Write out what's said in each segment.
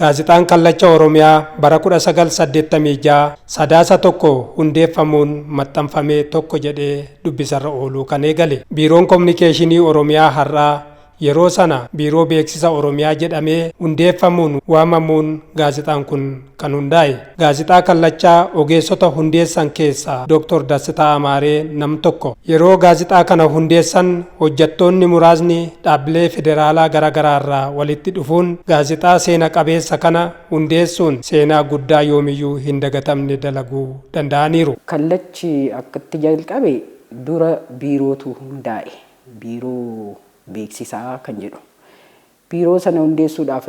Gaazexaan Kallacha Oromiyaa bara 1986 sadaasa tokko hundeeffamuun maxxanfamee tokko jedhee dubbisarra ooluu kan eegale. Biiroon Kominikeeshinii Oromiyaa har'aa yeroo sana Biiroo Beeksisa Oromiyaa jedhamee hundeeffamuun waamamuun gaazexaan kun kan hundaa'e. Gaazexaa Kallachaa ogeessota hundeessan keessaa Dr. Dassitaa Amaaree nam tokko. Yeroo gaazexaa kana hundeessan hojjettoonni muraasni dhaabbilee federaalaa garaagaraa irraa walitti dhufuun gaazexaa seena qabeessa kana hundeessuun seenaa guddaa yoomiyyuu hin dagatamne dalaguu danda'aniiru. Kallachi akkatti jalqabe dura biirootu hundaa'e. Biiroo beeksisaa kan jedhu. Biiroo sana hundeessuudhaaf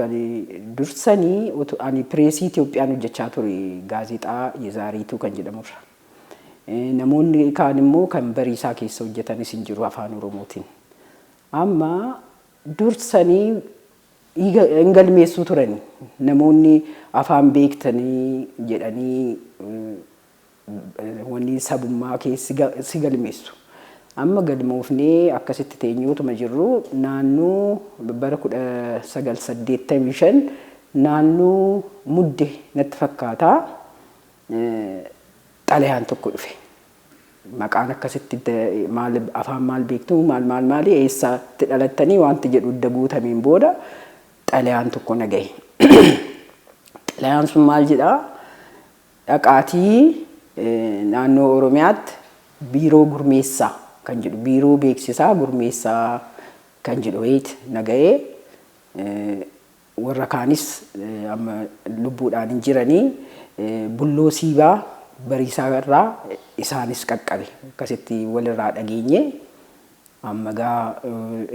dursanii ani pireesii Itoophiyaan hojjechaa ture gaazexaa Yezaariituu kan jedhamurra. Namoonni kaan immoo kan bariisaa keessa hojjetanis hin jiru afaan Oromootiin. Amma dursanii hin galmeessuu turani. Namoonni afaan beektanii jedhanii wanni sabummaa keessa si galmeessu. Amma galmoofnee akkasitti teenyootuma jirru naannoo bara 1985 naannoo mudde natti fakkaata xalayaan tokko dhufe. Maqaan akkasitti maal afaan maal beektu maal eessatti dhalattanii wanti jedhu guutameen booda xalayaan tokko nagaye. Xalayaan sun maal jedhaa? Dhaqaatii naannoo Oromiyaatti biiroo gurmeessaa kan jedhu biiroo beeksisaa gurmeessaa kan jedhu wayit nagahee warra kaanis amma lubbuudhaan hin jiranii bulloo siibaa bariisaa irraa isaanis qaqqabe akkasitti walirraa dhageenye amma gaa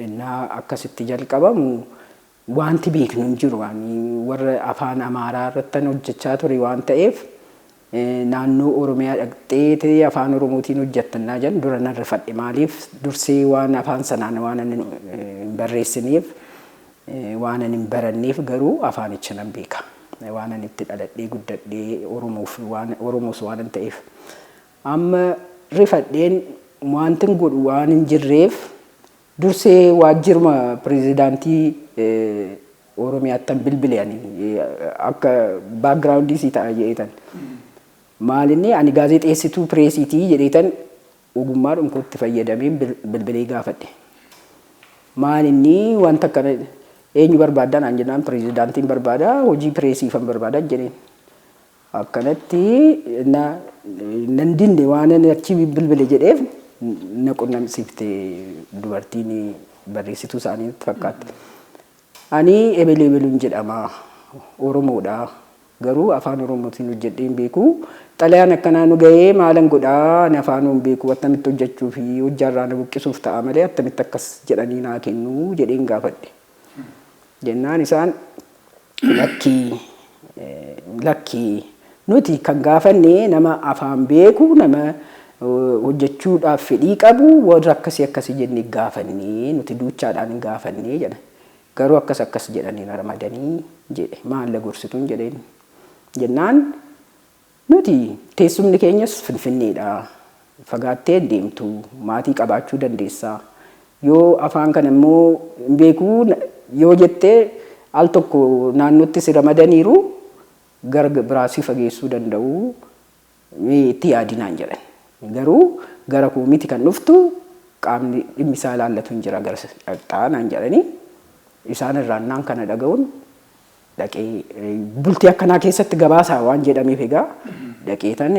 innaa akkasitti jalqabamu wanti beeknu hin jiru warra afaan Amaaraa irratti hojjechaa ture waan ta'eef naannoo Oromiyaa dhaqxee afaan Oromootiin hojjettannaa jedhan dura nan rifadhe maaliif dursee waan afaan sanaan waan hin barreessineef waan hin baranneef garuu afaanicha nan beeka waan itti dhaladhee guddadhee Oromoos waan ta'eef amma rifadheen wanti godhu waan hin jirreef dursee waajjirma pirezidaantii Oromiyaatti bilbileanii akka baakgiraawundii sii ta'a jedheetan. Maalinni ani gaazexeessituu pireesiitii jedheetan ogummaa dhuunfatti fayyadamee bilbilee gaafadhe. Maalinni wanta akkana eenyu barbaadan an jennaan pirezidaantiin barbaada hojii pireesiifan barbaada jedheen. Akkanatti nan dinne waan achi bilbile jedheef na qunnamsiifte dubartiin barreessituu isaaniitti fakkaatti. Ani ebeluun jedhama Oromoodha. Garuu afaan Oromootiin hojjedhee hin beeku. Xalayaan akkanaa nu gahee maalan godhaa ani afaan hin beeku attamitti hojjechuu fi hojjaarraa na buqqisuuf ta'a malee attamitti akkas jedhanii naa kennu jedheen gaafadhe. Jennaan isaan lakkii nuti kan gaafanne nama afaan beeku nama hojjechuudhaaf fedhii qabu warra akkasii jennee gaafannee nuti duuchaadhaan hin gaafannee jedhan. Garuu akkas jedhanii na ramadanii jedhe maalla gorsituun jedheen. Jennaan nuti teessumni keenyas Finfinneedha. Fagaattee deemtu maatii qabaachuu dandeessaa. Yoo afaan kana immoo hin beeku yoo jettee al tokko naannootti si ramadaniiru gara biraasii fageessuu danda'u itti yaadinaan jedhan. Garuu gara koo miti kan dhuftu qaamni dhimmi isaa ilaallatu hin jira gara dhaqxaanaan jedhanii isaan irraannaan kana dhaga'uun dhaqee bultii akkanaa keessatti gabaasaa waan jedhameef egaa dhaqeetan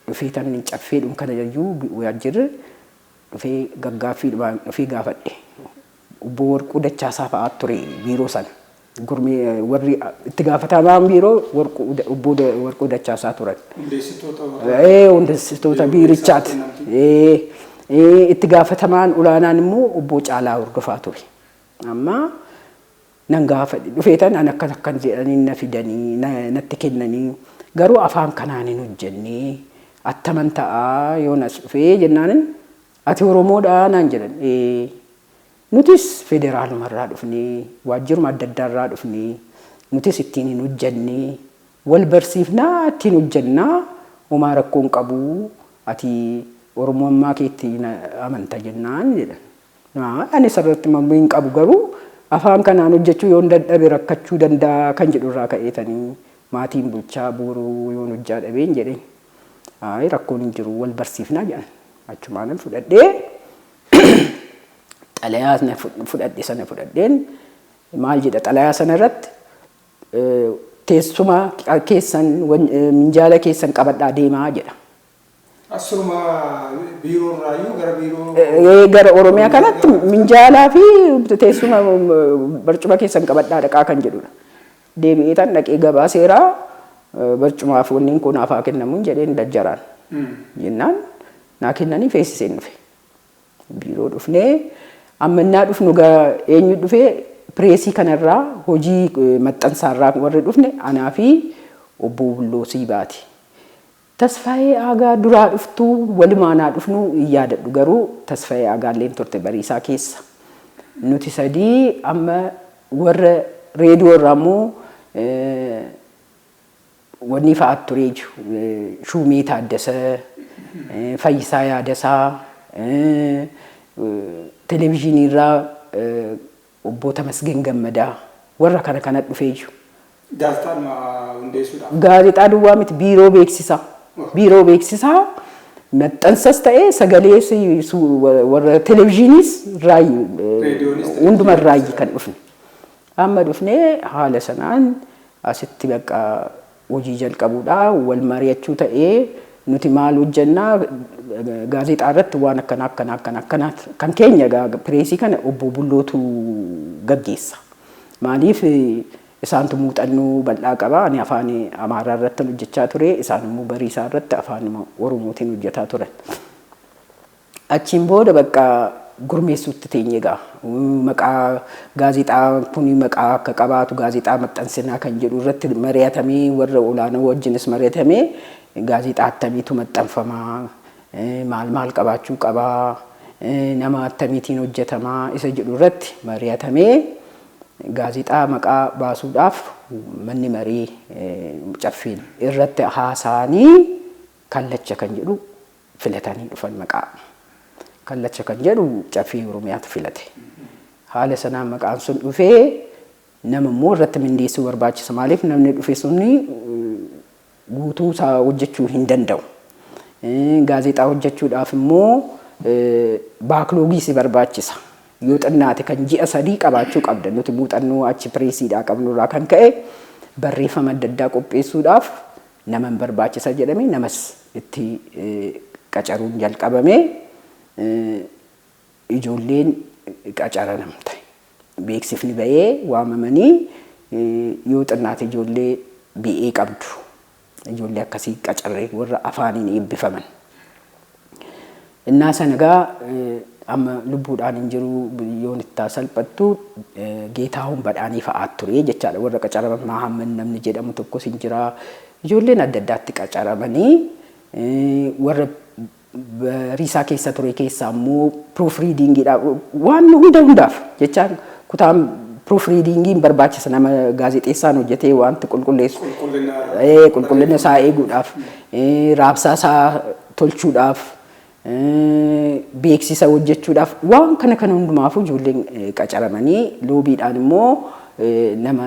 dhufeetan caffeedhum kana jayyuu waajjirri dhufee gaggaaffiidhumaan dhufee gaafadhe. Obbo Warquu Dachaasaa fa'aa ture biiroo sana. Gurmee warri itti gaafatamaan biiroo Obbo Warquu Dachaasaa turan. Hundeessitoota biirichaati. Itti gaafatamaan olaanaan immoo Obbo Caalaa Hordofaa ture. Amma nan gaafadhe dhufeetan an akkan jedhanii na fidanii natti kennanii garuu afaan kanaan hin hojjennee attaman ta'a yoo nas dhufee jennaan ati Oromoodha naan jedhan. Nutis federaalumarraa dhufnee waajjiruma adda addaarraa dhufnee nutis ittiin hin hojjennee wal barsiifnaa ittiin hojjennaa homaa rakkoon qabu ati Oromummaa keetti amanta jennaan jedhan. Ani sarratti mammoo hin qabu garuu afaan kanaan hojjechuu yoo dadhabe rakkachuu danda'a kan jedhu irraa ka'eetanii maatiin bulchaa booruu yoo hojjaa dhabeen jedheen rakkoon hin jiru wal barsiifnaa jedhan achumaanan fudhadhee xalayaa fudhadhe sana fudhadheen maal jedha xalayaa sana irratti teessuma keessan minjaala keessan qabadhaa deemaa jedha. Asuma biiroo raayyuu gara biiroo gara Oromiyaa kanatti minjaalaa fi teessuma barcuma keessan qabadhaa dhaqaa kan jedhudha. Deebi'ee tan dhaqee gabaa seeraa barcumaaf wanniin kun afaa kennamuun jedheen dajjaraan. Jennaan naa kennanii feesiseen dhufe. Biiroo dhufnee ammannaa dhufnu eenyu dhufee pireesii kanarraa hojii maxxansaarraa warri dhufne anaa fi obbo Bulloo Siibaati. Tasfaayee Aagaa duraa dhuftuu walumaanaa dhufnu yaadadhu garuu Tasfaayee Aagaalleen turte bariisaa keessa. Nuti sadii amma warra reediyoo irraa immoo wanni fa'aatu turee jiru. Shuumee Taaddasee, Fayyisaa Yaadasaa, televezyiinii irraa obbo Tamasgeen Gammadaa warra kana dhufee jiru. Gaazexaan hundeessuudhaaf. Gaazexaa duwwaa miti biiroo beeksisaa. Biiroo beeksisaa maxxansas ta'ee sagalee warra televezyiiniis hunduma raayyi kan dhufne. Amma dhufnee haala sanaan asitti bakka hojii jalqabuudha wal mari'achuu ta'ee nuti maal hojjannaa gaazexaa irratti waan akkana kan keenya pireesii kana obbo Bullootu gaggeessa. Maaliif isaantu muuxannoo bal'aa qaba. Ani afaan Amaaraa irratti hojjechaa ture. Isaan immoo bariisaa irratti afaan Oromootiin hojjetaa turan. Achiin booda bakka gurmeessuutti teenye egaa. Maqaa gaazexaa kun maqaa akka qabaatu gaazexaa maxxansinaa kan jedhu irratti mari'atamee warra olaanoo wajjinis mari'atamee gaazexaa attamiitu maxxanfamaa maal qabaachuu qabaa nama attamiitiin hojjetamaa isa jedhu irratti mari'atamee gaazexaa maqaa baasuudhaaf manni marii caffeen irratti haasaanii kallacha kan jedhu filatanii dhufan maqaa. Kallacha kan jedhu caffee Oromiyaatu filate. Haala sanaan maqaan sun dhufee nama immoo irratti mindeessuu barbaachisa. Maaliif namni dhufe sunni guutuu isaa hojjechuu hin danda'u. Gaazexaa hojjechuudhaaf immoo baakloogii si barbaachisa. Yoo xinnaate kan ji'a 3 qabaachuu qabda. Nuti muuxannoo achi pireesiidhaa qabnurraa kan ka'e barreeffama adda addaa qopheessuudhaaf nama barbaachisa jedhamee namas itti qacaruun jalqabame ijoolleen qacaramte. Beeksifni bahee waamamanii yoo xinnaate ijoollee BA qabdu. Ijoollee akkasii qacarree warra afaaniin eebbifaman. Innaa sanagaa amma lubbuudhaan hin jiru biyyoon itti salphattu Geetaahun Badhaanii fa'aa ture jechaadha. Warra qacaraman Mahammed namni jedhamu tokkos hin jira. Ijoolleen adda addaatti qacaramanii warra bariisaa keessa ture keessaa immoo proofriidingiidhaaf waan hundaaf jechaan kutaan proofriidingiin barbaachisa nama gaazexeessaan hojjetee wanti qulqulleessu qulqullina isaa eeguudhaaf raabsaa isaa tolchuudhaaf beeksisa hojjechuudhaaf waan kana hundumaaf ijoolleen qacaramanii loobiidhaan immoo nama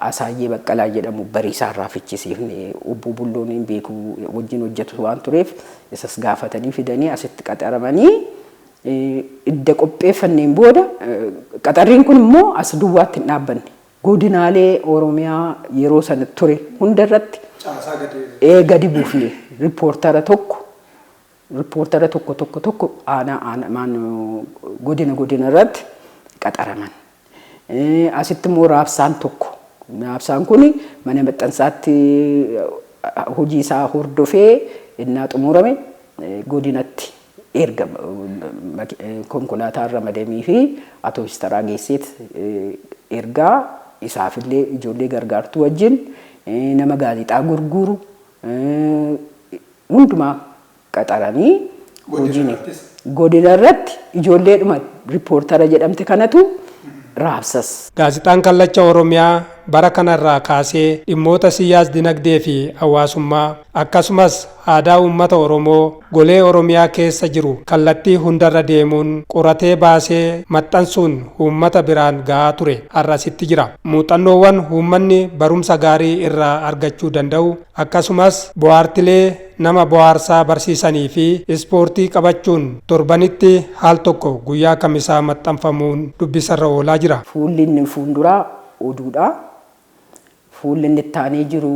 Asaayyee Baqqalaa jedhamu bariisaa irraa fichisiifne obbo Bulloon beeku wajjin hojjetu waan tureef isas gaafatanii fidanii asitti qacaramanii idda qopheeffanneen booda qaxarriin kun immoo as duwwaatti hin dhaabbanne godinaalee Oromiyaa yeroo sana ture hundarratti gadi buufne riippoortara tokko aanaa godina irratti qaxaraman. Asitti immoo raabsaan tokko. Raabsaan kun mana maxxansaatti hojii isaa hordofee innaa xumurame godinatti erga konkolaataa ramadamii fi atoobistaraa geesseet ergaa isaafillee ijoollee gargaartuu wajjin nama gaazexaa gurguru hundumaa qaxaranii hojiin godina irratti ijoolleedhuma riippoortara jedhamte kanatu raabsas. Gaazexaan Kallacha Oromiyaa bara kanarraa kaasee dhimmoota siyaas dinagdee fi hawaasummaa akkasumas aadaa uummata Oromoo golee Oromiyaa keessa jiru kallattii hundarra deemuun qoratee baasee maxxansuun uummata biraan gahaa ture har'asitti jira. Muuxannoowwan uummanni barumsa gaarii irraa argachuu danda'u akkasumas bohaartilee nama bohaarsaa barsiisanii fi ispoortii qabachuun torbanitti haal tokko guyyaa kamisaa maxxanfamuun dubbisarra oolaa jira. Fuulli inni fuulduraa oduudha. Fuulli inni taanee jiru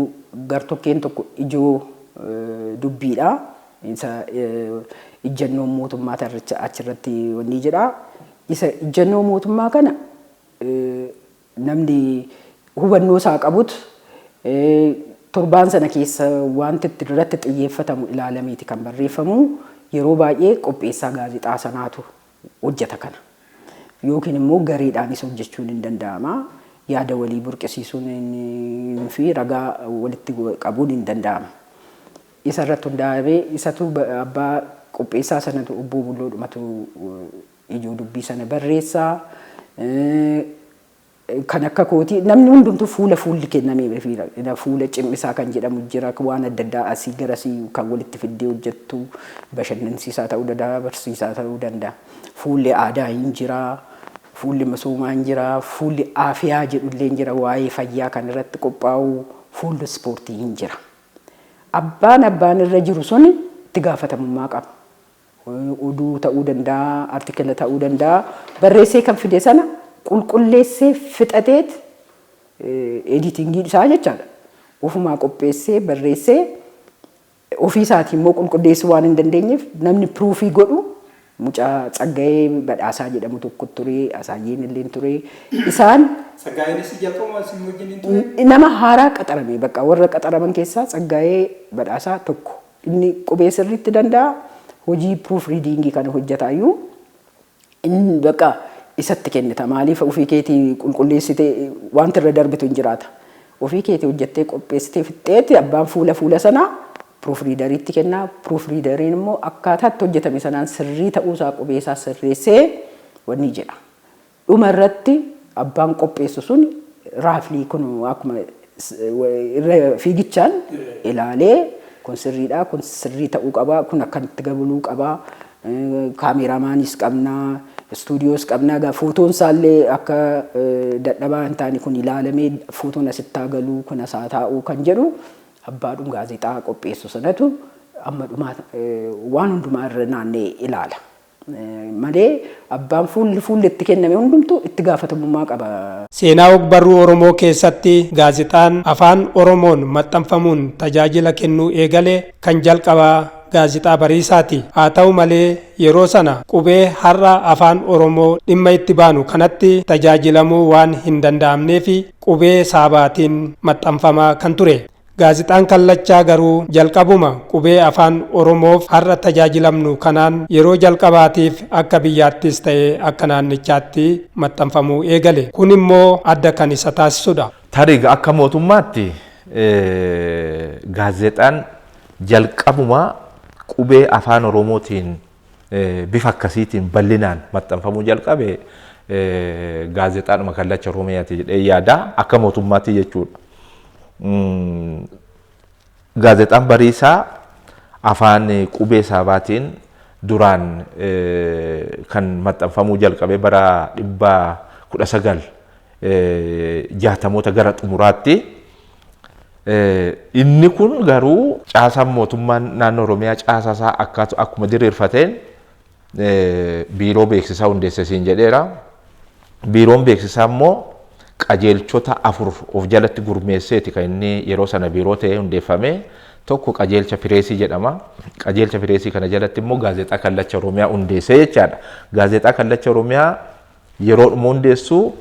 gartokkeen tokko ijoo dubbiidha. Isa ijjannoo mootummaa achirratti wanni jedha. Isa ijjannoo mootummaa kana namni hubannoo isaa qabutu torbaan sana keessa wanti irratti xiyyeeffatamu ilaalameeti kan barreeffamu. Yeroo baay'ee qopheessaa gaazexaa sanaatu hojjeta kana. Yookiin immoo gareedhaanis hojjechuun hin danda'ama. Yaada walii burqisiisuun fi ragaa walitti qabuun hin danda'ama. Isa irratti hundaa'ee isatu abbaa qopheessaa sanatu obbo Bulloodhumatu ijoo dubbii sana barreessaa. Kan akka kootii namni hundumtuu fuulli kennamee fuula cimmisaa kan jedhamu jira waan adda addaa asii garasii kan walitti fiddee hojjettu bashannansiisaa ta'uu danda'a barsiisaa ta'uu danda'a. Fuulli aadaa hin jira. Fuulli misoomaa hin jira, fuulli aafiyaa jedhullee hin jira, waa'ee fayyaa kan irratti qophaa'u, fuulli ispoortii hin jira. Abbaan irra jiru sun itti gaafatamummaa qaba. Oduu ta'uu danda'a, artikila ta'uu danda'a. Barreessee kan fide sana qulqulleessee fixateet editingii isaa jechaadha. Ofumaa qopheessee barreessee ofii isaatii immoo qulqulleessuu waan hin dandeenyeef namni piruufii godhu mucaa Tsaggaayee Badhaasaa jedhamu tokko ture, Asaayyeen illee ture. Isaan Tsaggaayeenis jalqabuma isin wajjin ture. Nama haaraa qaxarame bakka warra qaxaraman keessaa Tsaggaayee Badhaasaa tokko. Inni qubee sirriitti danda'a. Hojii proof readingii kana hojjetaayyuu inni bakka isatti kennita. Maaliif ofii keetii qulqulleessitee wanti irra darbitu hin jiraata. Ofii keetii hojjettee qopheessitee fixxeetti abbaan fuula sanaa proofriidariitti kennaa. Proofriidariin immoo akkaataatti hojjetame sanaan sirrii ta'uusaa qubeessaa sirreessee wanni jedha. Dhuma irratti abbaan qopheessu sun raaflii kun akkuma fiigichaan ilaalee kun sirriidha, kun sirrii ta'uu qaba, kun akkamitti gabaluu qaba. Kaameeraamaanis qabnaa, istuudiyoos qabnaa. Footoon isaallee akka dadhabaa hin taane kun ilaalamee footoon asitti galuu kun asaa taa'uu kan jedhu abbaadhum gaazexaa qopheessu sanatu amma waan hundumaa irra naannee ilaala. Malee abbaan fuulli itti kenname hundumtuu itti gaafatamummaa qaba. Seenaa ogbarruu Oromoo keessatti gaazexaan afaan Oromoon maxxanfamuun tajaajila kennuu eegale kan jalqabaa gaazexaa Bariisaati. Haa ta'u malee yeroo sana qubee har'a afaan Oromoo dhimma itti baanu kanatti tajaajilamuu waan hin danda'amneef qubee saabaatiin maxxanfamaa kan ture. Gaazexaan Kallachaa garuu jalqabuma qubee afaan Oromoof har'a tajaajilamnu kanaan yeroo jalqabaatiif akka biyyaattis ta'ee akka naannichaatti maxxanfamuu eegale. Kun immoo adda kan isa taasisudha. Tarii akka mootummaatti gaazexaan jalqabuma qubee afaan Oromootiin bifa akkasiitiin bal'inaan maxxanfamuu jalqabe gaazexaadhuma Kallacha Oromiyaati jedhee yaada akka mootummaatti jechuudha. Gaazexaan Bariisaa afaan qubee saabaatiin duraan kan maxxanfamuu jalqabe bara 1960moota gara xumuraatti. Inni kun garuu caasaan mootummaan naannoo Oromiyaa caasasaa akkuma diriirfateen biiroo beeksisaa hundeesse siin jedheera. Biiroon beeksisaa immoo qajeelchota 4 of jalatti gurmeesseeti kan inni yeroo sana biiroo ta'ee hundeeffame. Tokko qajeelcha Fireesii jedhama. Qajeelcha Fireesii kana jalatti immoo gaazexaa Kallacha Oromiyaa hundeessee jechaadha. Gaazexaa Kallacha Oromiyaa yeroo dhuma hundeessu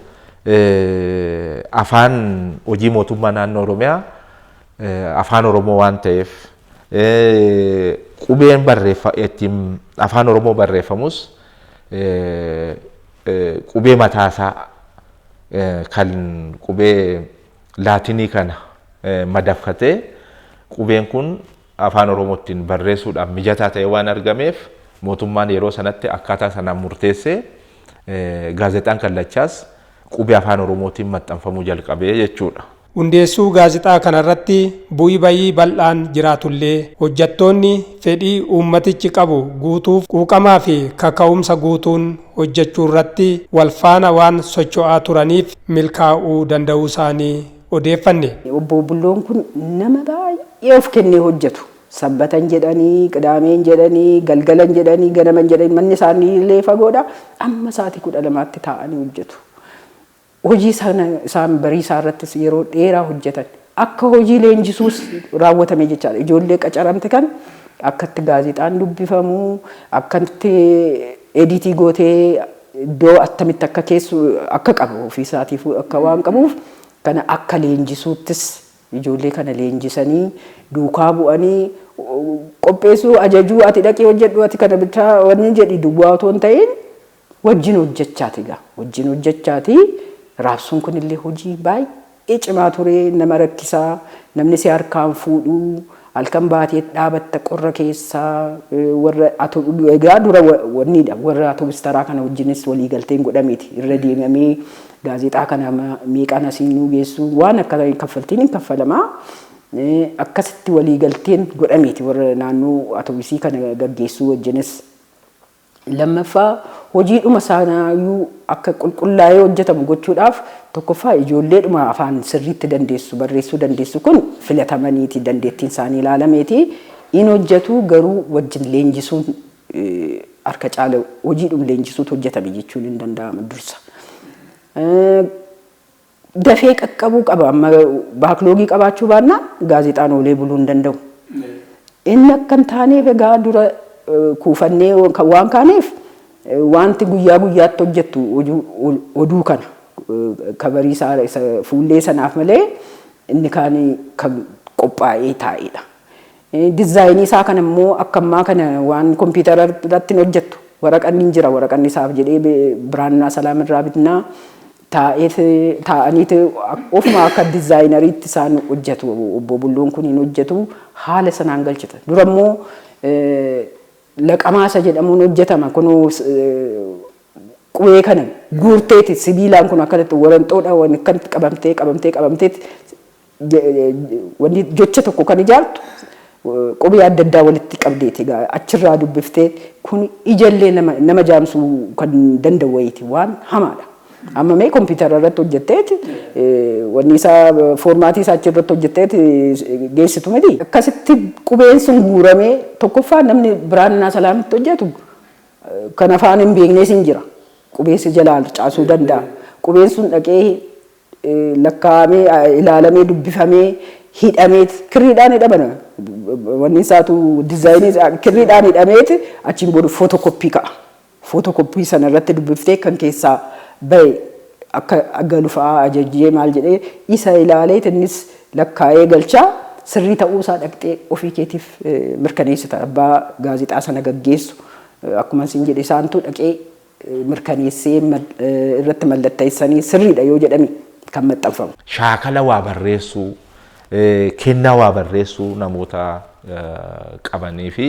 afaan hojii mootummaa naannoo Oromiyaa afaan Oromoo waan ta'eef qubeen ittiin afaan Oromoo barreeffamus qubee mataasaa kan qubee laatinii kana madaffatee qubeen kun afaan Oromootiin barreessuudhaaf mijataa ta'e waan argameef mootummaan yeroo sanatti akkaataa sanaan murteessee gaazexaan Kallachaas qubee afaan Oromootiin maxxanfamuu jalqabee jechuudha. Hundeessuu gaazexaa kanarratti bu'ii bayii bal'aan jiraatullee hojjettoonni fedhii uummatichi qabu guutuuf quuqamaa fi kaka'umsa guutuun hojjechuu irratti wal faana waan socho'aa turaniif milkaa'uu danda'uu isaanii odeeffanne. Obbo Bulloon kun nama baay'ee of kennee hojjetu. Sabbatan jedhanii, qidaameen jedhanii, galgalan jedhanii, ganaman jedhanii manni isaanii illee fagoodha. Amma sa'aatii 12tti taa'anii hojjetu. Hojii isaan barii isaa irrattis yeroo dheeraa hojjetan. Akka hojii leenjisuus raawwatame jechaadha. Ijoollee qacaramte kan akkatti gaazexaan dubbifamu, akkatti editii gootee iddoo attamitti akka keessu akka qabu ofiisaatiif akka waan qabuuf kana akka leenjisuuttis ijoollee kana leenjisanii duukaa bu'anii qopheessuu ajajuu ati dhaqee hojjedhu ati kana bitaa wanni jedhi duwwaa otoo hin ta'in wajjin hojjechaati gaa wajjin hojjechaati raabsuun kun illee hojii baay'ee cimaa ture nama rakkisaa namni si harkaan fuudhu halkan baatee dhaabatta qorra keessaa warra egaa dura wanniidha warra atoobistaaraa kana wajjinis walii galteen godhameeti irra deemamee gaazexaa kana meeqaan asiin nu geessu waan akka kaffaltiin hin kaffalamaa akkasitti walii galteen godhameeti warra naannoo atoobisii kana gaggeessuu wajjinis lammaffaa hojiidhuma saanaayuu akka qulqullaa'ee hojjetamu gochuudhaaf tokkoffaa ijoolleedhuma afaan sirriitti dandeessu barreessuu dandeessu kun filatamaniiti dandeettiin isaanii ilaalameeti in hojjetu garuu wajjin leenjisuun harka caala hojiidhuma leenjisuutu hojjetame jechuun hin danda'amu dursa. Dafee qaqqabuu qaba amma baakloogii qabaachuu baannaa gaazexaan oolee buluu hin danda'u. Inni akka hin taaneef egaa dura kuufannee waan kaaneef wanti guyyaa guyyaatti hojjettu oduu kana kabarii isaa fuullee sanaaf malee inni kaan kan qophaa'ee taa'edha. Dizaayinii isaa kana immoo akka ammaa kana waan kompiitara irratti hojjettu waraqanni jira waraqanni isaaf jedhee biraannaa salaamirraa bitnaa taa'aniiti ofuma akka dizaayinariitti isaan hojjetu obbo Bulloon kun hin hojjetu haala sanaan galchita. Dura immoo laqamaasa jedhamuun hojjetama kun qubee kana guurteeti sibiilaan kun akkanatti waranxoodha waan akkanatti qabamtee wanni jecha tokko kan ijaartu qubee adda addaa walitti qabdeeti achirraa dubbiftee kun ijallee nama jaamsuu kan danda'u wayiiti waan hamaadha. Amma mee kompiitara irratti hojjetteeti wanni isaa foormaatii isaa achirratti hojjetteeti geessitu miti. Akkasitti qubeen sun guuramee tokkoffaa namni biraannaa salaamitti hojjetu kan afaan hin beeknes hin jira. Qubeessi jalaan caasuu danda'a. Qubeen sun dhaqee lakkaa'amee ilaalamee dubbifamee hidhamee kirriidhaan hidhamana. Wanni isaatu dizaayinii kirriidhaan hidhameeti achiin booda footokoppii ka'a. Footokoppii sana irratti dubbiftee kan keessaa bahe akka galufaa ajajjee maal jedhee isa ilaalee innis lakkaa'ee galchaa sirrii ta'uu isaa dhaqxee ofii keetiif mirkaneessita abbaa gaazexaa sana gaggeessu akkuma isin jedhe isaantu dhaqee mirkaneessee irratti mallatteessanii sirriidha yoo jedhame kan maxxanfamu. Shaakala waa barreessuu kennaa waa barreessuu namoota qabanii fi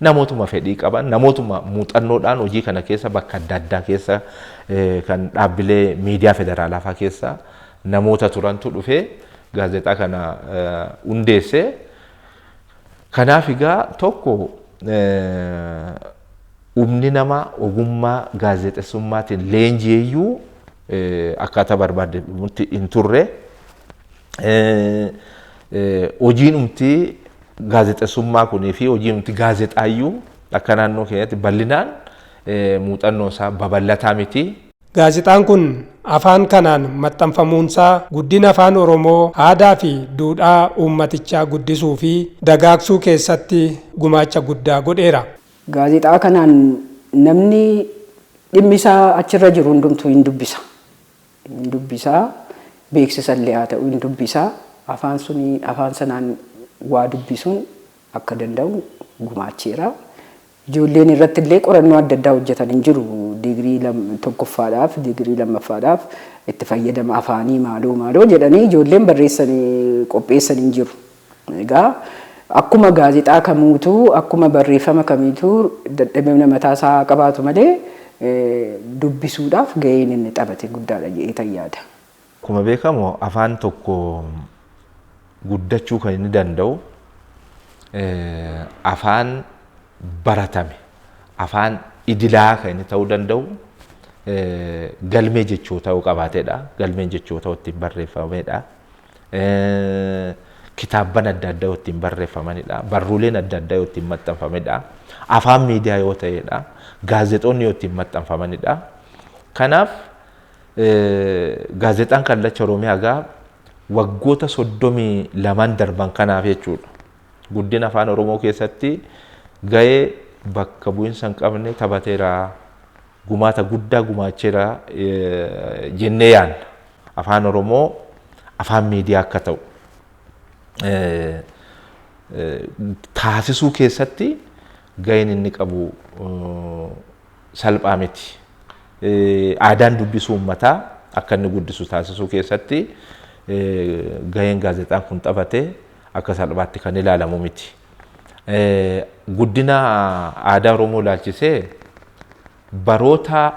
namootuma fedhii qaban namootuma muuxannoodhaan hojii kana keessa bakka adda addaa keessa kan dhaabbilee miidiyaa federaalaa fa'aa keessa namoota turantu dhufee gaazexaa kana hundeesse. Kanaaf egaa tokko humni namaa ogummaa gaazexeessummaatiin leenji'eeyyuu akkaataa barbaadamutti hin turre hojiin umtii gaazexeessummaa kunii fi hojiin umtii gaazexaayyuu akka naannoo keenyatti bal'inaan muuxannoo isaa babal'ataa miti. Gaazexaan kun afaan kanaan maxxanfamuunsaa guddina afaan Oromoo aadaa fi duudhaa uummatichaa guddisuu fi dagaagsuu keessatti gumaacha guddaa godheera. Gaazexaa kanaan namni dhimmi isaa achirra jiru hundumtuu hin dubbisa. Hin dubbisaa beeksisa illee haa ta'u hin dubbisaa afaan sanaan waa dubbisuun akka danda'u gumaacheera. Ijoolleen irratti illee qorannoo adda addaa hojjetan hin jiru. Digirii tokkoffaadhaaf digirii lammaffaadhaaf itti fayyadama afaanii maaloo jedhanii ijoolleen barreessanii qopheessan hin jiru. Egaa akkuma gaazexaa kamuutu akkuma barreeffama kamiitu dadhabina mataa isaa qabaatu malee dubbisuudhaaf gaheen inni taphate guddaadha jedhee yaada. Akkuma beekamu afaan tokko guddachuu kan inni danda'u afaan baratame, afaan idilaa kan inni ta'uu danda'u galmee jechoota qabaateedha. Galmeen jechoota ittiin barreeffameedha. Kitaabban adda addaa ittiin barreeffamanidha. Barruuleen adda addaa ittiin maxxanfamedha. Afaan miidiyaa yoo ta'edha. Gaazexoonni ittiin maxxanfamanidha. Kanaaf gaazexaan Kallacha Oromiyaa waggoota 32 darban kanaaf jechuudha. Guddina afaan Oromoo keessatti gahee bakka bu'iinsa hin qabne taphateera. Gumaata guddaa gumaacheera jennee yaadna. Afaan Oromoo afaan miidiyaa akka ta'u taasisuu keessatti gaheen inni qabu salphaa miti. Aadaan dubbisuu uummataa akka inni guddisu taasisuu keessatti gaheen gaazexaan kun taphate akka salphaatti kan ilaalamu miti. Guddina aadaa Oromoo ilaalchisee baroota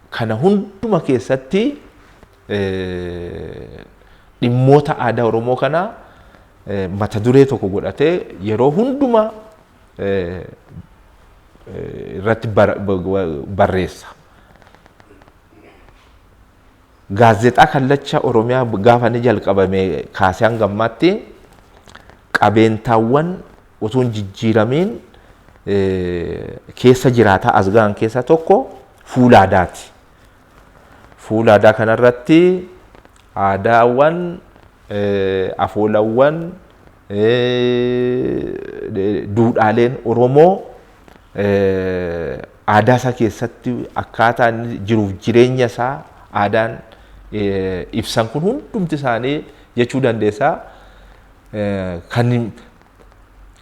kana hunduma keessatti dhimmoota aadaa Oromoo kana mata duree tokko godhatee yeroo hunduma irratti barreessa. Gaazexaa Kallacha Oromiyaa gaafa inni jalqabame kaasee hanga ammaatti qabeentaawwan utuu hin jijjiiramiin keessa jiraataa as gahan keessa tokko fuula aadaati. Fuula aadaa kanarratti aadaawwan, afoolawwan, duudhaaleen Oromoo aadaa isaa keessatti akkaataa inni jiruuf jireenya isaa aadaan ibsan kun hundumti isaanii jechuu dandeessaa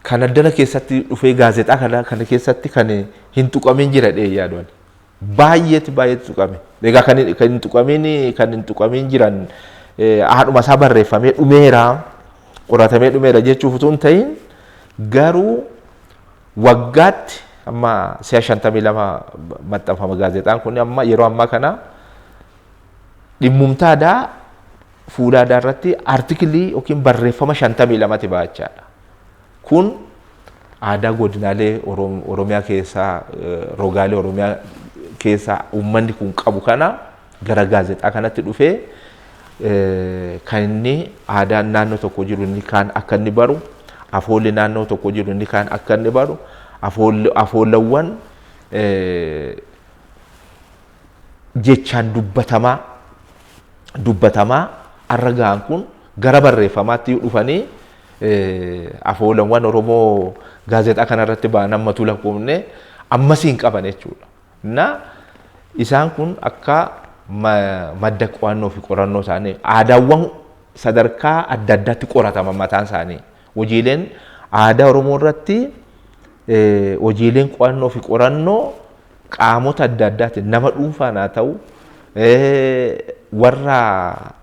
kan addana keessatti dhufee gaazexaa kana keessatti kan hin tuqamin jira yaaduun baay'eetti tuqame. Egaa kan hin tuqamin jiran haadhuma isaa barreeffamee dhumeera, qoratamee dhumeera jechuuf utuu hin ta'in garuu waggaatti amma 52 maxxanfama gaazexaan kun amma yeroo ammaa kana dhimmumtaa aadaa fuula aadaa irratti artikilii yookiin barreeffama 52 ba'achaadha. Kun aadaa godinaalee Oromiyaa keessaa rogaalee Oromiyaa keessaa uummanni kun qabu kana gara gaazexaa kanatti dhufee kan inni aadaa naannoo tokko jiru inni kaan akka inni baru, afoolli naannoo tokko jiru inni kaan akka inni baru, afoolawwan jechaan dubbatamaa har'a gahan kun gara barreeffamaatti dhufanii afoolawwan Oromoo gaazexaa kanarratti ba'an ammatu lakkoofne ammasiin qaban jechuudha. Isaan kun akka madda qo'annoo fi qorannoo isaanii aadaawwan sadarkaa adda addaatti qorataman mataan isaanii. Hojiileen aadaa Oromoo irratti hojiileen qo'annoo fi qorannoo qaamota adda addaatiin nama dhuunfaan haa ta'u warra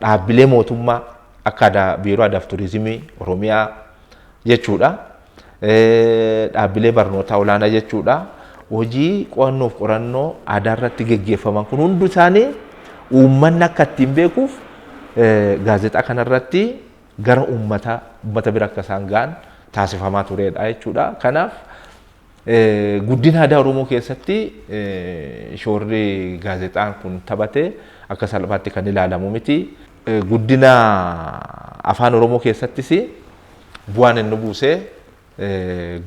dhaabbilee mootummaa akka biiroo aadaa fi turizimii Oromiyaa jechuudha. Dhaabbilee barnootaa olaanaa jechuudha. Hojii qo'annoo fi qorannoo aadaa irratti geggeeffaman kun hundi isaanii uummanni akka ittiin beekuuf gaazexaa kanarratti gara uummata bira akka isaan ga'an taasifamaa turedha jechuudha. Kanaaf guddina aadaa Oromoo keessatti shoorri gaazexaan kun taphate akka salphaatti kan ilaalamu miti. Guddina afaan Oromoo keessattis bu'aan inni buusee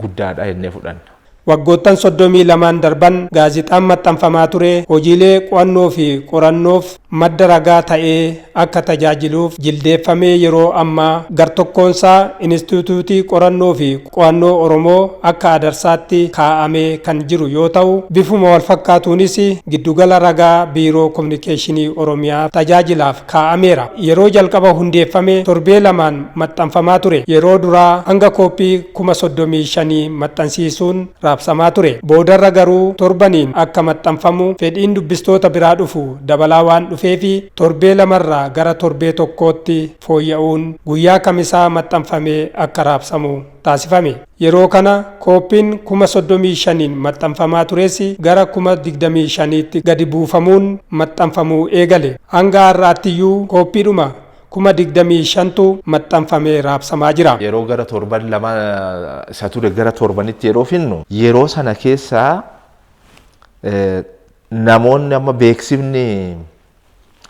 guddaadha jennee fudhanna. Waggoottan 32 darban gaazexaan maxxanfamaa ture hojiilee qo'annoo fi qorannoof madda ragaa ta'ee akka tajaajiluuf jildeeffamee yeroo ammaa gartokkoonsaa Inistituutii Qorannoo fi Qo'annoo Oromoo akka adarsaatti kaa'amee kan jiru yoo ta'u bifuma wal fakkaatuunis giddugala ragaa biiroo kominikeeshinii Oromiyaa tajaajilaaf kaa'ameera. Yeroo jalqaba hundeeffame torbee lamaan maxxanfamaa ture. Yeroo duraa hanga kooppii 35,000 maxxansiisuun raabsamaa ture. Boodarra garuu torbaniin akka maxxanfamu fedhiin dubbistoota biraa dhufu dabalaa waan dhufeefi torbee lamarraa gara torbee tokkootti fooyya'uun guyyaa kamisaa maxxanfamee akka raabsamu taasifame. Yeroo kana kooppiin 35,000 maxxanfamaa tures gara 25,000tti gadi buufamuun maxxanfamuu eegale. Hanga har'aattiyyuu kooppiidhuma 25,000tu maxxanfamee raabsamaa jira. Yeroo gara torban lama isa ture gara torbanitti yeroo finnu yeroo sana keessaa namoonni amma beeksifni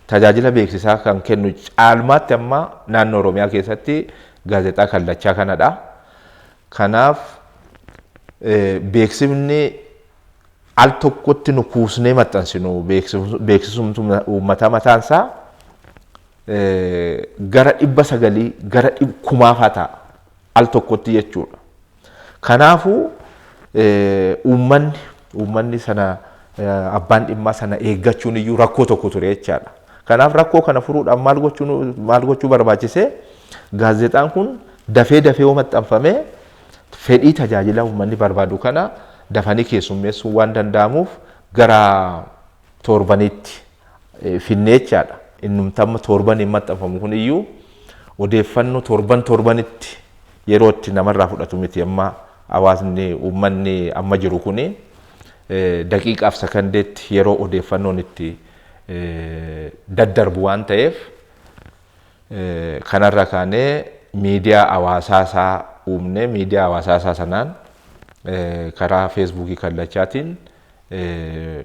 tajaajila beeksisaa kan kennu caalmaatti amma naannoo Oromiyaa keessatti gaazexaa kallachaa kanadha. Kanaaf beeksifni al tokkotti nu kuusnee maxxansinu beeksisumtu uummataa mataansaa gara 900 gara 1,000 ta'a al tokkotti jechuudha. Kanaafuu uummanni sana abbaan dhimmaa sana eeggachuun iyyuu rakkoo tokko ture jechaadha. Kanaaf rakkoo kana furuudhaan maal gochuu barbaachise gaazexaan kun dafee yoo maxxanfame fedhii tajaajila uummanni barbaadu kana dafanii keessummeessuu waan danda'amuuf gara torbanitti finnee jechaadha. Innumtamma torban hin maxxanfamu kun iyyuu odeeffannoo torbanitti yeroo itti namarraa fudhatu miti. Amma hawaasni uummanni amma jiru kuni daqiiqaaf sekondeetti yeroo odeeffannoon itti daddarbu waan ta'eef kanarra kaanee miidiyaa hawaasaa uumne miidiyaa hawaasaa sanaan karaa feesbuukii kallachaatiin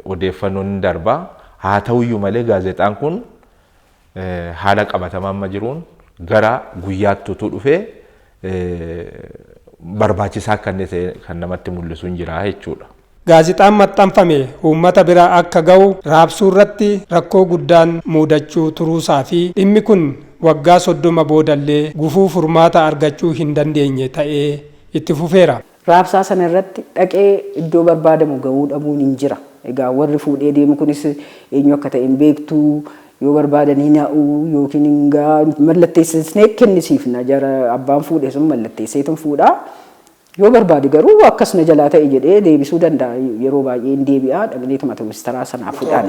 odeeffannoon darba. Haa ta'uyyuu malee gaazexaan kun haala qabatamaa amma jiruun gara guyyaatti utuu dhufee barbaachisaa kan namatti mul'isu hin jira jechuudha. Gaazexaan maxxanfame uummata biraa akka ga'u raabsuu irratti rakkoo guddaan muudachuu turuusaa fi dhimmi kun waggaa 30 boodallee gufuu furmaata argachuu hin dandeenye ta'ee itti fufeera. Raabsaa sana irratti dhaqee iddoo barbaadamu ga'uu dhabuun hin jira. Egaa warri fuudhee deemu kunis eenyu akka ta'e hin beektu. Yoo barbaadanii naa'uu yookiin hingaa mallatteessisnee kennisiifna jara abbaan fuudhee sun mallatteesseetu fuudhaa. Yoo barbaade garuu akkas na jalaa ta'e jedhee deebisuu danda'a. Yeroo baay'ee hin deebi'a dhaqneetuma ministeera sanaaf fuudhaan.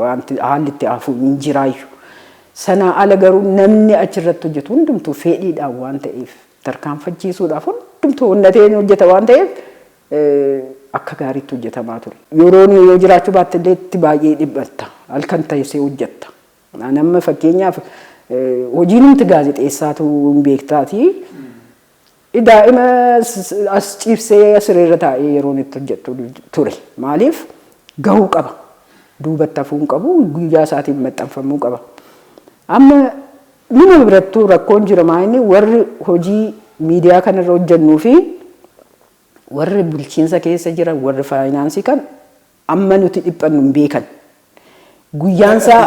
Wanti haalli itti hafu hin jiraayu. Sanaa ala garuu namni achirratti hojjetu hundumtuu fedhiidhaan waan ta'eef tarkaanfachiisuudhaaf hundumtuu onnatee hojjeta waan ta'eef akka gaariitti hojjetamaa ture. Yeroon yoo jiraachuu baatte illee itti baay'ee dhibbatta. Halkan taasisee hojjetta. Nama fakkeenyaaf hojiin nuti gaazexeessaatu hin beektaati. Daa'ima as ciibsee asireerra taa'ee yeroon itti hojjettu ture. Maaliif gahuu qaba. Duubatti hafuu hin qabu. Guyyaa isaatiin maxxanfamuu qaba. Amma numa birattuu rakkoon jira maayini warri hojii miidiyaa kanarra hojjennuu fi warri bulchiinsa keessa jiran warri faayinaansii kan amma nuti dhiphannu hin beekan. Guyyaansaa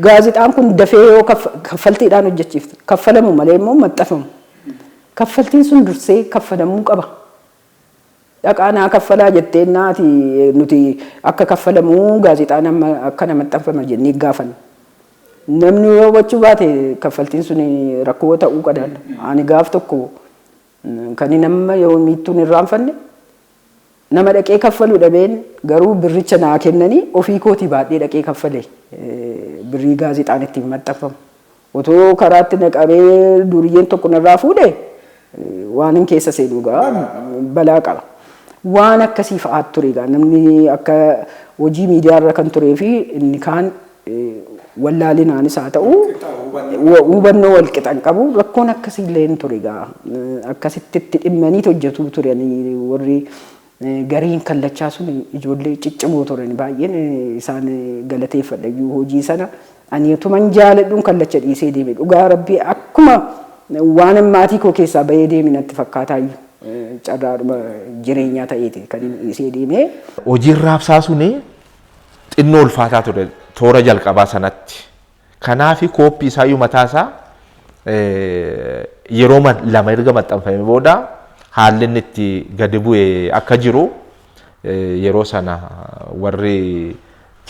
gaazexaan kun dafee yoo kaffaltiidhaan hojjechiifte kaffalamu malee immoo maxxanfamu. Kaffaltiin sun dursee kaffalamuu qaba. Dhaqaanaa kaffalaa jettee naati nuti akka kaffalamu gaazexaan amma akkana maxxanfama jennee gaafanna. Namni yoo hubachuu baate kaffaltiin sun rakkoo ta'uu qadaadha. Ani gaaf tokko kan nama yoo miittuun irraanfanne nama dhaqee kaffaluu dhabeen garuu birricha naa kennanii ofii kootii baadhee dhaqee kaffalee birrii gaazexaan ittiin maxxanfamu. Otoo karaatti naqamee duriyyeen tokko narraa fuudhe waan hin keessa seenuugaa balaa qaba. Waan akkasii fa'aatu tureegaa namni akka hojii miidiyaarra kan turee fi inni kaan wallaalinaanis haa ta'u hubannoo wal qixan qabu rakkoon akkasiillee hin tureegaa akkasitti itti dhimmanii hojjetuu turanii warri gariin kallachaa sun ijoollee ciccimoo turan baay'een isaan galateeffadha hojii sana ani utuman jaaladhuun kallacha dhiisee deeme dhugaa rabbii akkuma waan maatii koo keessaa bahee deeme natti fakkaataayyuu. Carraadhuma jireenyaa ta'eeti kan dhiisee deemee. Hojiin raabsaa suni xinnoo ulfaataa ture toora jalqabaa sanatti. Kanaafi kooppii isaayyuu mataasaa yeroo lama erga maxxanfame booda haalli inni itti gadi bu'e akka jiru yeroo sana warri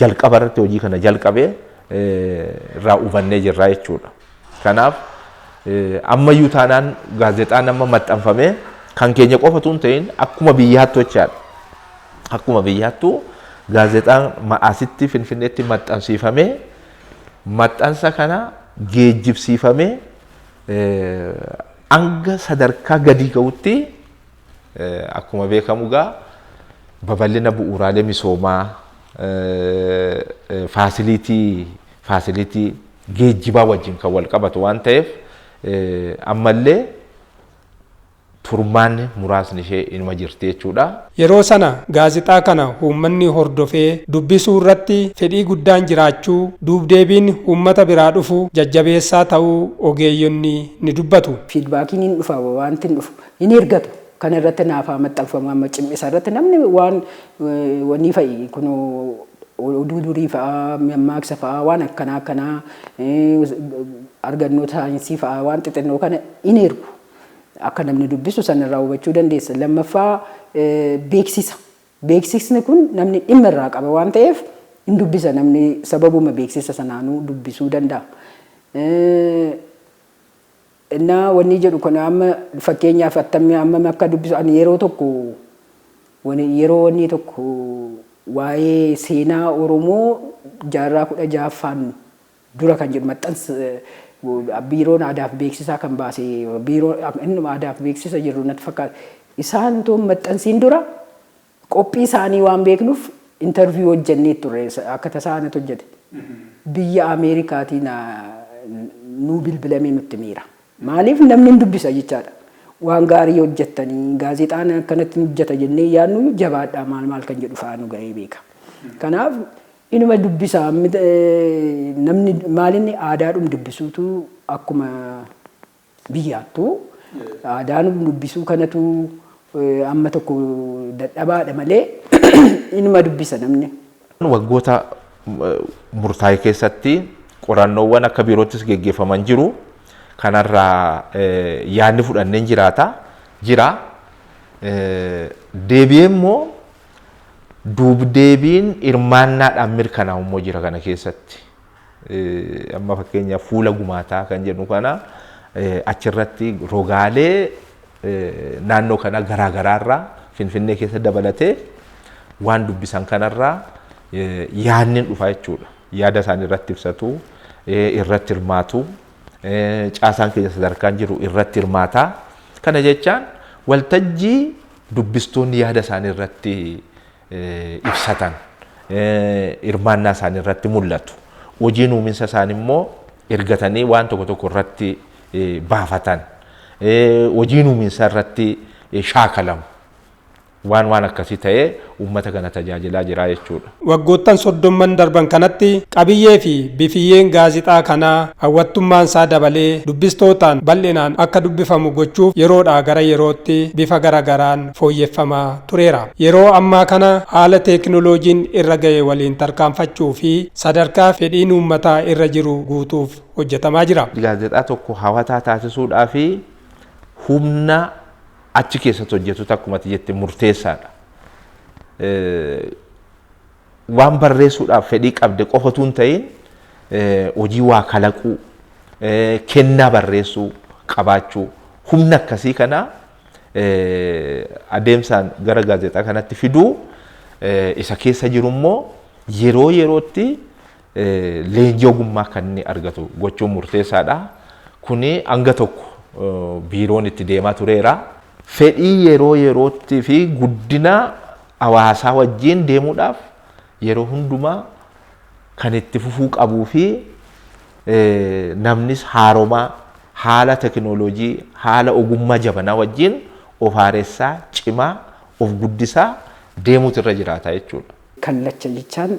jalqaba irratti hojii kana jalqabee irraa hubannee jirra jechuudha. Kanaaf ammayyuu taanaan gaazexaan amma maxxanfame kan keenya qofatu hin ta'in akkuma biyyaattu jechaadha. Akkuma biyyaattu gaazexaan asitti Finfinneetti maxxansiifamee maxxansa kana geejjibsiifamee hanga sadarkaa gadi ga'utti akkuma beekamu gaa babal'ina bu'uuraalee misoomaa faasilitii geejjibaa wajjin kan wal qabatu waan ta'eef ammallee turmaanni muraasni ishee inuma jirti jechuudha. Yeroo sana gaazexaa kana uummanni hordofee dubbisuu irratti fedhii guddaan jiraachuu duubdeebiin uummata biraa dhufu jajjabeessaa ta'uu ogeeyyonni ni dubbatu. Fiidbaakiin hin dhufa wanti hin dhufu hin ergatu. Kana irratti naafaa maxxanfama amma cimmisa irratti namni waan wanni fa'i kun oduu durii fa'aa mammaaksa fa'aa waan akkanaa argannoo saayinsii fa'aa waan xixinnoo kana hin ergu. Akka namni dubbisu sanarraa hubachuu dandeessa. Lammaffaa beeksisa. Beeksisni kun namni dhimma irraa qaba waan ta'eef hin dubbisa namni sababuma beeksisa sanaanuu dubbisuu danda'a. Innaa wanni jedhu kun amma fakkeenyaaf attamii amma akka dubbisu ani yeroo tokko wanni tokko waa'ee seenaa Oromoo jaarraa 16ffaan dura kan jedhu maxxansa biiroon aadaa fi beeksisaa kan baase biiroon inni aadaa fi beeksisa jiru natti fakkaata. Isaan too maxxansiin dura qophii isaanii waan beeknuuf interviyuu hojjennee turre akka tasaanatu hojjete. Biyya Ameerikaatiin nuu bilbilamee nutti miira. Maaliif namni hin dubbisa jechaadha. Waan gaarii hojjettanii gaazexaan akkanatti hojjeta jennee yaadnu jabaadhaa maal kan jedhu fa'aa nu ga'ee beeka. Kanaaf inuma dubbisaa namni maalinni aadaadhum dubbisuutu akkuma biyyaattu aadaadhum dubbisuu kanatu amma tokko dadhabaadha malee inuma dubbisa namni. Waggoota murtaa'e keessatti qorannoowwan akka biiroottis geggeeffaman jiru. Kanarraa yaadni fudhanneen jira. Deebi'ee immoo duubdeebiin hirmaannaadhaan mirkanaa'u immoo jira kana keessatti. Amma fakkeenyaaf fuula gumaataa kan jennu kana achirratti rogaalee naannoo kana garaagaraarraa Finfinnee keessa dabalatee waan dubbisan kanarraa yaadni dhufa jechuudha. Yaada isaanii irratti ibsatu, irratti hirmaatu. Caasaan keessa sadarkaan jiru irratti hirmaataa. Kana jechaan waltajjii dubbistoonni yaada isaanii irratti ibsatan hirmaannaa isaanii irratti mul'atu. Hojiin uuminsa isaanii immoo ergatanii waan tokko irratti baafatan. Hojiin uuminsa irratti shaakalamu. Waan akkasii ta'ee uummata kana tajaajilaa jira jechuudha. Waggoottan 30 darban kanatti qabiyyee fi bifiyyeen gaazexaa kanaa hawwattummaan isaa dabalee dubbistootaan bal'inaan akka dubbifamu gochuuf yeroodhaa gara yerootti bifa garagaraan fooyyeffamaa tureera. Yeroo ammaa kana haala teekinooloojiin irra ga'e waliin tarkaanfachuu fi sadarkaa fedhiin uummataa irra jiru guutuuf hojjetamaa jira. Gaazexaa tokko hawwataa taasisuudhaa fi humna achi keessatti hojjetu akkuma jette murteessaadha. Waan barreessuudhaaf fedhii qabde qofatu hin ta'in hojii waa kalaquu, kennaa barreessuu qabaachuu humna akkasii kana adeemsaan gara gaazexaa kanatti fiduu isa keessa jiru immoo yeroo yerootti leenjii ogummaa kan inni argatu gochuun murteessaadha. Kuni hanga tokko biiroon itti deemaa tureera. Fedhii yeroo yerootti fi guddina hawaasaa wajjin deemuudhaaf yeroo hundumaa kan itti fufuu qabuu fi namnis haaromaa haala teekinooloojii haala ogummaa jabanaa wajjin of haaressaa cimaa of guddisaa deemuutu irra jiraata jechuudha. Kallacha jechaan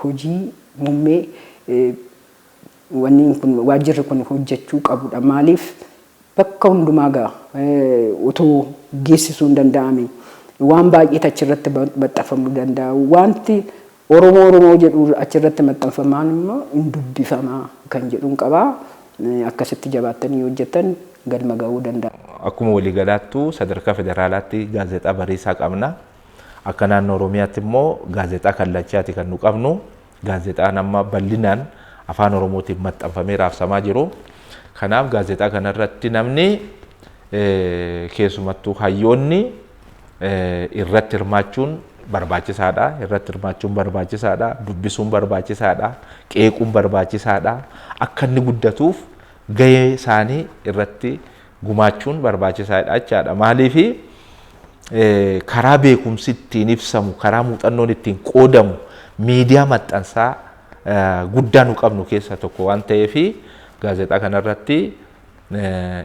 hojii muummee wanni kun waajjirri kun hojjechuu qabudha. Maaliif bakka hundumaa gaa otoo geessisuu hin danda'ame waan baay'ee achirratti maxxanfamuu danda'a. Wanti Oromoo jedhu achirratti maxxanfamaan immoo hin dubbifamaa kan jedhuun qabaa. Akkasitti jabaattanii hojjetan galma ga'uu danda'a. Akkuma waliigalaattuu sadarkaa federaalaatti gaazexaa bariisaa qabna. Akka naannoo Oromiyaatti immoo gaazexaa kallachaati kan nu qabnu. Gaazexaan amma bal'inaan afaan Oromootiin maxxanfamee raabsamaa jiru. Kanaaf gaazexaa kanarratti namni keessumattuu hayyoonni irratti hirmaachuun barbaachisaadha. Irratti hirmaachuun barbaachisaadha. Dubbisuun barbaachisaadha. Qeequun barbaachisaadha. Akka inni guddatuuf gahee isaanii irratti gumaachuun barbaachisaadha jechaadha. Maaliifi karaa beekumsi ittiin ibsamu, karaa muuxannoon ittiin qoodamu miidiyaa maxxansaa guddaa nu qabnu keessa tokko waan ta'eef gaazexaa kanarratti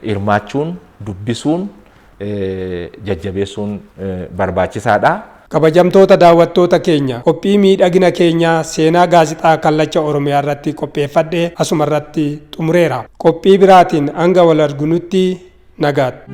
hirmaachuun, dubbisuun, jajjabeessuun barbaachisaadha. Kabajamtoota daawwattoota keenya qophii miidhagina keenya seenaa gaazexaa kallacha Oromiyaa irratti qopheeffadhe asuma irratti xumureera. Qophii biraatiin hanga wal argunutti nagaatti.